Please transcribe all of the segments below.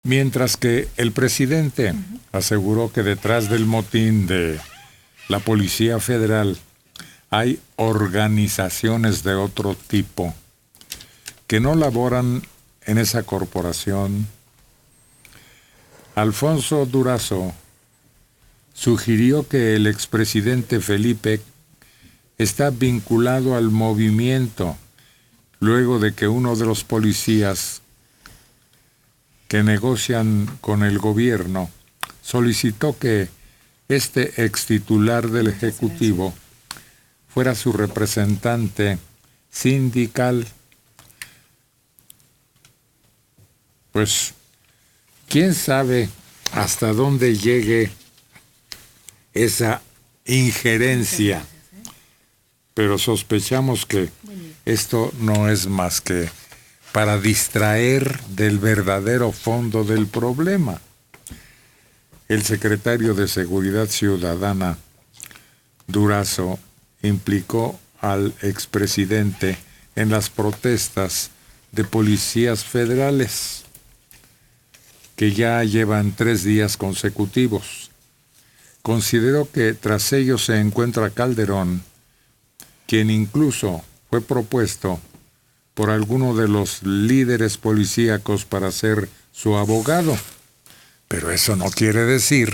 Mientras que el presidente aseguró que detrás del motín de la Policía Federal hay organizaciones de otro tipo que no laboran en esa corporación. Alfonso Durazo sugirió que el expresidente Felipe está vinculado al movimiento luego de que uno de los policías que negocian con el gobierno solicitó que este extitular del Ejecutivo fuera su representante sindical. Pues, ¿quién sabe hasta dónde llegue esa injerencia? Pero sospechamos que esto no es más que para distraer del verdadero fondo del problema. El secretario de Seguridad Ciudadana, Durazo, implicó al expresidente en las protestas de policías federales, que ya llevan 3 días consecutivos. Consideró que tras ellos se encuentra Calderón, quien incluso fue propuesto por alguno de los líderes policíacos para ser su abogado. Pero eso no quiere decir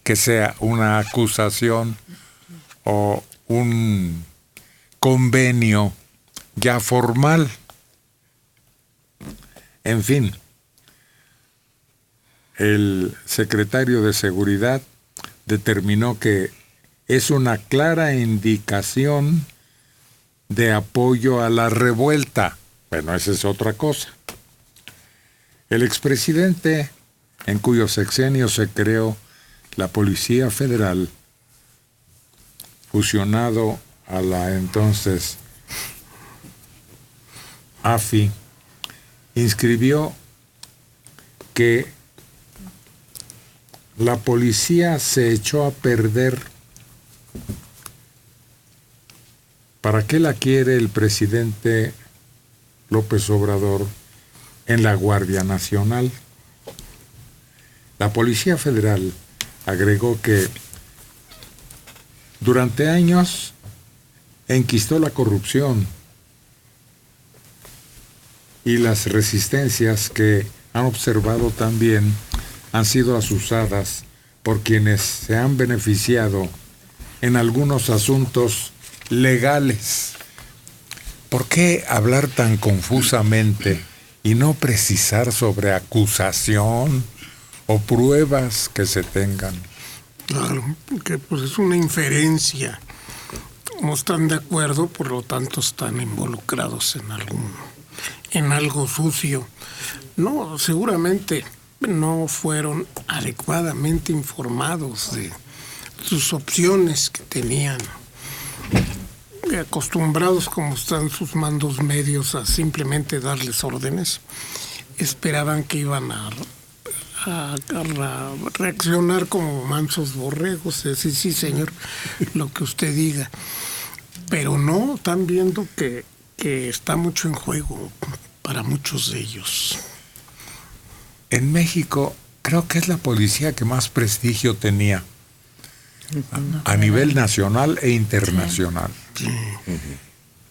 que sea una acusación o un convenio ya formal. En fin, el secretario de Seguridad determinó que es una clara indicación de apoyo a la revuelta. Bueno, esa es otra cosa. El expresidente, en cuyo sexenio se creó la Policía Federal, fusionado a la entonces AFI, inscribió que la policía se echó a perder. ¿Para qué la quiere el presidente López Obrador en la Guardia Nacional? La Policía Federal agregó que durante años enquistó la corrupción y las resistencias que han observado también han sido asusadas por quienes se han beneficiado en algunos asuntos legales. ¿Por qué hablar tan confusamente y no precisar sobre acusación o pruebas que se tengan? Claro, porque pues es una inferencia. No están de acuerdo, por lo tanto están involucrados en algo sucio. No, seguramente no fueron adecuadamente informados de sus opciones que tenían. Acostumbrados como están sus mandos medios a simplemente darles órdenes, esperaban que iban a reaccionar como mansos borregos, decir sí señor, lo que usted diga, pero no, están viendo que está mucho en juego para muchos de ellos. En México creo que es la policía que más prestigio tenía a nivel nacional e internacional. Sí.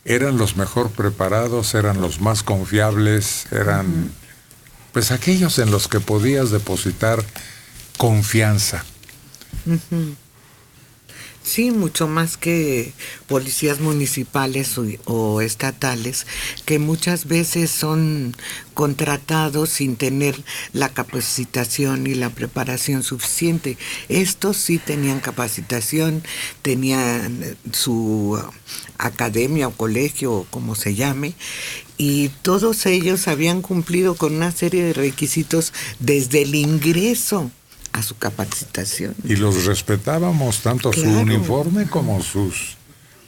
Eran los mejor preparados, eran los más confiables, eran pues aquellos en los que podías depositar confianza. Sí, mucho más que policías municipales o estatales, que muchas veces son contratados sin tener la capacitación y la preparación suficiente. Estos sí tenían capacitación, tenían su academia o colegio, o como se llame, y todos ellos habían cumplido con una serie de requisitos desde el ingreso a su capacitación. Y los respetábamos, tanto claro, su uniforme como sus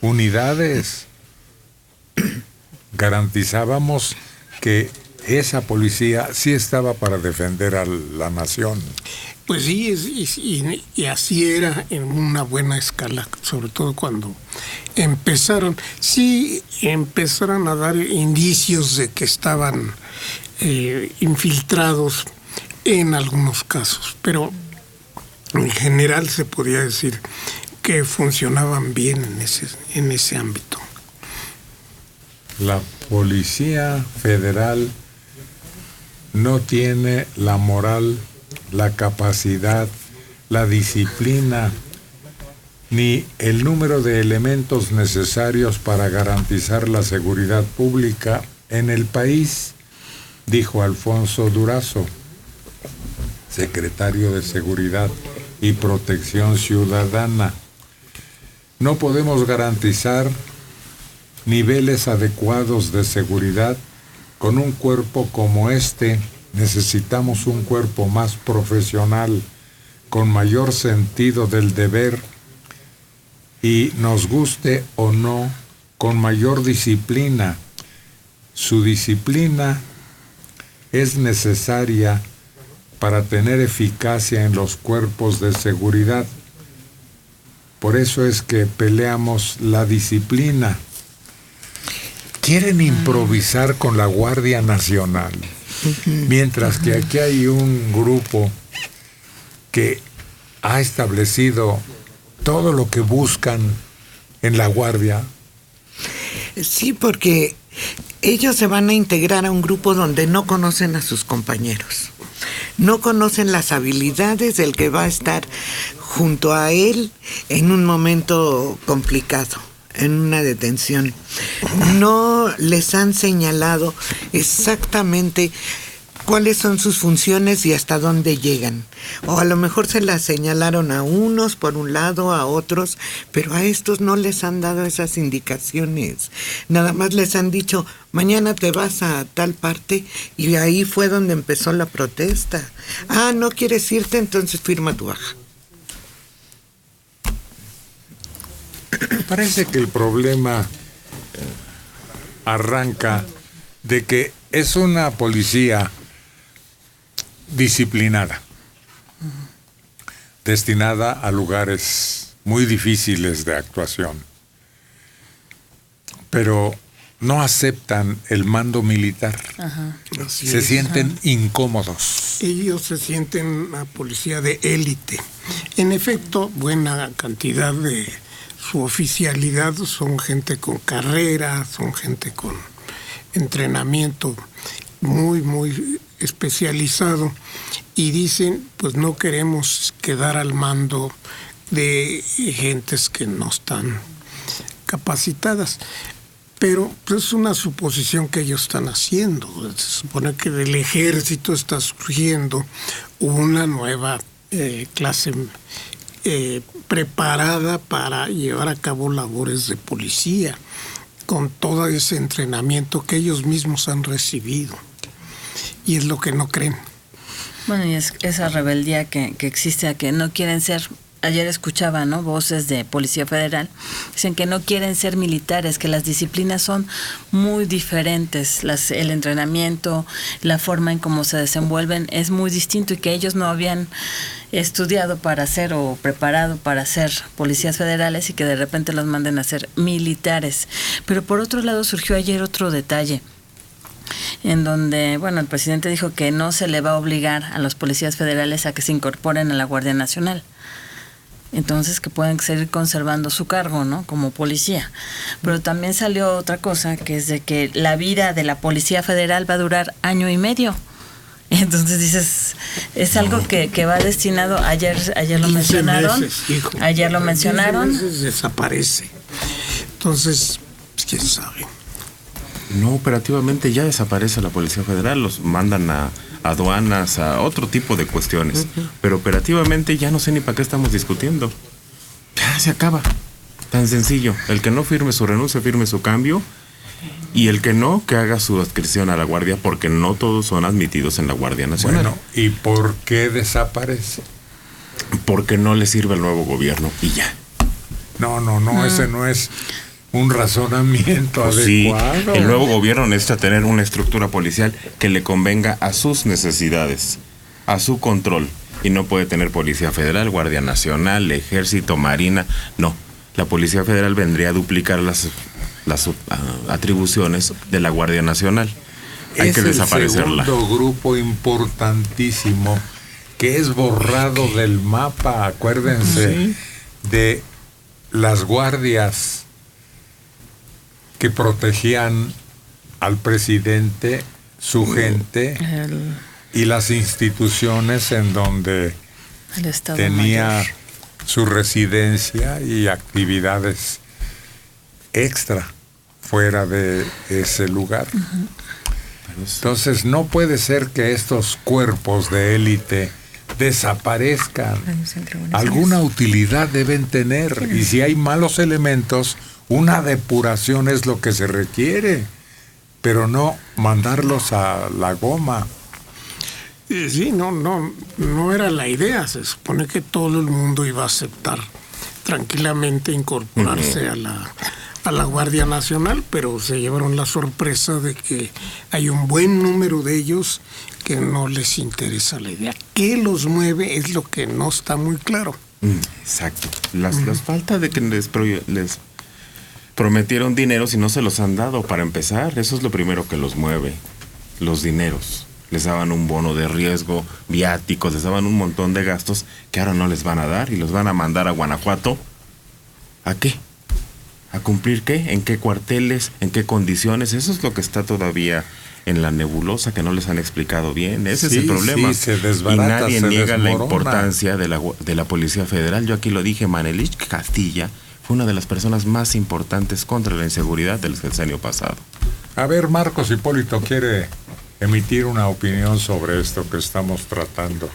unidades. Garantizábamos que esa policía sí estaba para defender a la nación. Pues sí, y así era en una buena escala, sobre todo cuando empezaron a dar indicios de que estaban infiltrados en algunos casos, pero en general se podría decir que funcionaban bien en ese ámbito. La Policía Federal no tiene la moral, la capacidad, la disciplina, ni el número de elementos necesarios para garantizar la seguridad pública en el país, dijo Alfonso Durazo, secretario de Seguridad y Protección Ciudadana. No podemos garantizar niveles adecuados de seguridad con un cuerpo como este. Necesitamos un cuerpo más profesional, con mayor sentido del deber y, nos guste o no, con mayor disciplina. Su disciplina es necesaria para tener eficacia en los cuerpos de seguridad. Por eso es que peleamos la disciplina. Quieren improvisar con la Guardia Nacional, mientras que aquí hay un grupo que ha establecido todo lo que buscan en la Guardia. Sí, porque ellos se van a integrar a un grupo donde no conocen a sus compañeros, no conocen las habilidades del que va a estar junto a él en un momento complicado, en una detención. No les han señalado exactamente cuáles son sus funciones y hasta dónde llegan. O a lo mejor se las señalaron a unos por un lado, a otros, pero a estos no les han dado esas indicaciones. Nada más les han dicho, mañana te vas a tal parte, y ahí fue donde empezó la protesta. Ah, ¿no quieres irte? Entonces firma tu baja. Parece que el problema arranca de que es una policía disciplinada, destinada a lugares muy difíciles de actuación, pero no aceptan el mando militar. Se sienten incómodos. Ellos se sienten una policía de élite. En efecto, buena cantidad de su oficialidad son gente con carrera, son gente con entrenamiento muy, muy especializado, y dicen, pues no queremos quedar al mando de gentes que no están capacitadas. Pero pues, es una suposición que ellos están haciendo. Se supone que del ejército está surgiendo una nueva clase preparada para llevar a cabo labores de policía, con todo ese entrenamiento que ellos mismos han recibido. Y es lo que no creen. Bueno, y es esa rebeldía que existe, a que no quieren ser. Ayer escuchaba, ¿no?, voces de Policía Federal, dicen que no quieren ser militares, que las disciplinas son muy diferentes, el entrenamiento, la forma en cómo se desenvuelven es muy distinto, y que ellos no habían estudiado para ser o preparado para ser policías federales, y que de repente los manden a ser militares. Pero por otro lado surgió ayer otro detalle, en donde, bueno, el presidente dijo que no se le va a obligar a los policías federales a que se incorporen a la Guardia Nacional. Entonces, que pueden seguir conservando su cargo, ¿no?, como policía. Pero también salió otra cosa, que es de que la vida de la Policía Federal va a durar 1 año y medio. Entonces dices, es algo que va destinado, ayer lo mencionaron, ayer lo mencionaron. 15 meses desaparece. Entonces, quién sabe. No, operativamente ya desaparece la Policía Federal, los mandan a aduanas, a otro tipo de cuestiones, pero operativamente ya no sé ni para qué estamos discutiendo. Ya se acaba, tan sencillo. El que no firme su renuncia, firme su cambio, y el que no, que haga su adscripción a la Guardia, porque no todos son admitidos en la Guardia Nacional. Bueno, ¿y por qué desaparece? Porque no le sirve al nuevo gobierno y ya. No, ese no es un razonamiento pues adecuado. Sí, el nuevo gobierno necesita tener una estructura policial que le convenga a sus necesidades, a su control, y no puede tener Policía Federal, Guardia Nacional, Ejército, Marina. No, la Policía Federal vendría a duplicar las atribuciones de la Guardia Nacional. hay que el desaparecerla. segundo grupo importantísimo que es borrado del mapa. Acuérdense de las guardias que protegían al presidente, su gente y las instituciones en donde el Estado tenía Mayor. su residencia y actividades extra fuera de ese lugar. Entonces no puede ser que estos cuerpos de élite desaparezcan. Alguna utilidad deben tener, y si hay malos elementos, una depuración es lo que se requiere, pero no mandarlos a la goma. Sí, no era la idea. Se supone que todo el mundo iba a aceptar tranquilamente incorporarse a la Guardia Nacional, pero se llevaron la sorpresa de que hay un buen número de ellos que no les interesa la idea. ¿Qué los mueve? Es lo que no está muy claro. Exacto. Las falta de que les prometieron dinero si no se los han dado, para empezar. Eso es lo primero que los mueve, los dineros. Les daban un bono de riesgo, viáticos, les daban un montón de gastos que ahora no les van a dar y los van a mandar a Guanajuato. ¿A qué? ¿A cumplir qué? ¿En qué cuarteles? ¿En qué condiciones? Eso es lo que está todavía en la nebulosa, que no les han explicado bien. Ese es el problema. Se desbarata, y nadie niega la desmorona. importancia de la Policía Federal. Yo aquí lo dije, Manelich Castilla fue una de las personas más importantes contra la inseguridad del sexenio pasado. A ver, Marcos Hipólito quiere emitir una opinión sobre esto que estamos tratando.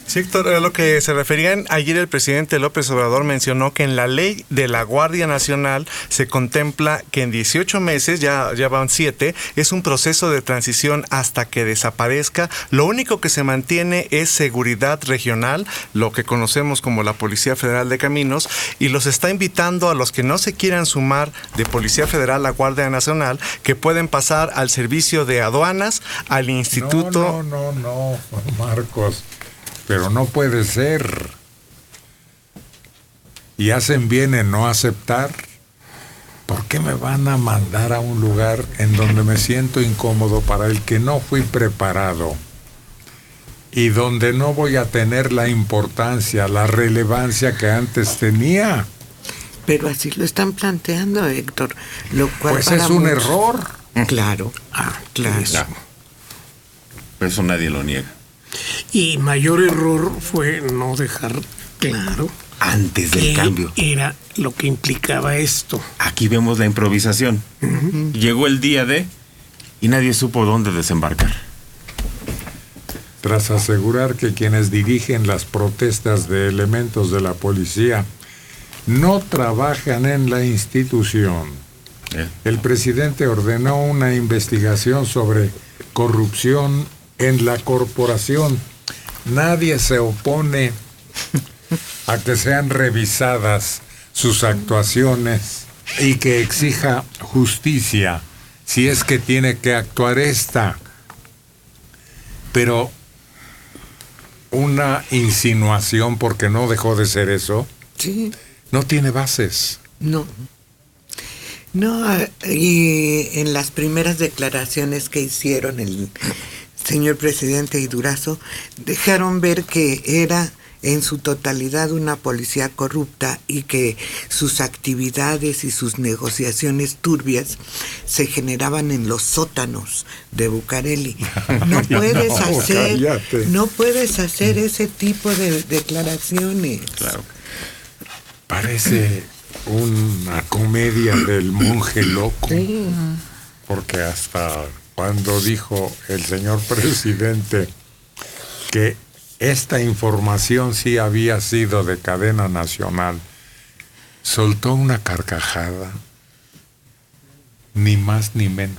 Sí, Héctor, a lo que se referían, ayer el presidente López Obrador mencionó que en la ley de la Guardia Nacional se contempla que en 18 meses, ya van 7, es un proceso de transición hasta que desaparezca. Lo único que se mantiene es seguridad regional, lo que conocemos como la Policía Federal de Caminos, y los está invitando a los que no se quieran sumar de Policía Federal a Guardia Nacional, que pueden pasar al servicio de aduanas, al instituto... No, Marcos. Pero no puede ser. Y hacen bien en no aceptar. ¿Por qué me van a mandar a un lugar en donde me siento incómodo, para el que no fui preparado y donde no voy a tener la importancia, la relevancia que antes tenía? Pero así lo están planteando, Héctor. Lo cual Pues para es un muchos- error. Claro, claro. Eso nadie lo niega. Y mayor error fue no dejar claro Antes del qué cambio. era lo que implicaba esto. Aquí vemos la improvisación. Llegó el día de... y nadie supo dónde desembarcar. Tras asegurar que quienes dirigen las protestas de elementos de la policía no trabajan en la institución, el presidente ordenó una investigación sobre corrupción en la corporación. Nadie se opone a que sean revisadas sus actuaciones y que exija justicia si es que tiene que actuar esta. Pero una insinuación, porque no dejó de ser eso, Sí, no tiene bases. no. No, y en las primeras declaraciones que hicieron el señor presidente y Durazo, dejaron ver que era en su totalidad una policía corrupta y que sus actividades y sus negociaciones turbias se generaban en los sótanos de Bucareli. Cállate. No puedes hacer ese tipo de declaraciones. Claro. Parece una comedia del monje loco. Sí. Porque hasta cuando dijo el señor presidente que esta información sí había sido de cadena nacional, soltó una carcajada, ni más ni menos.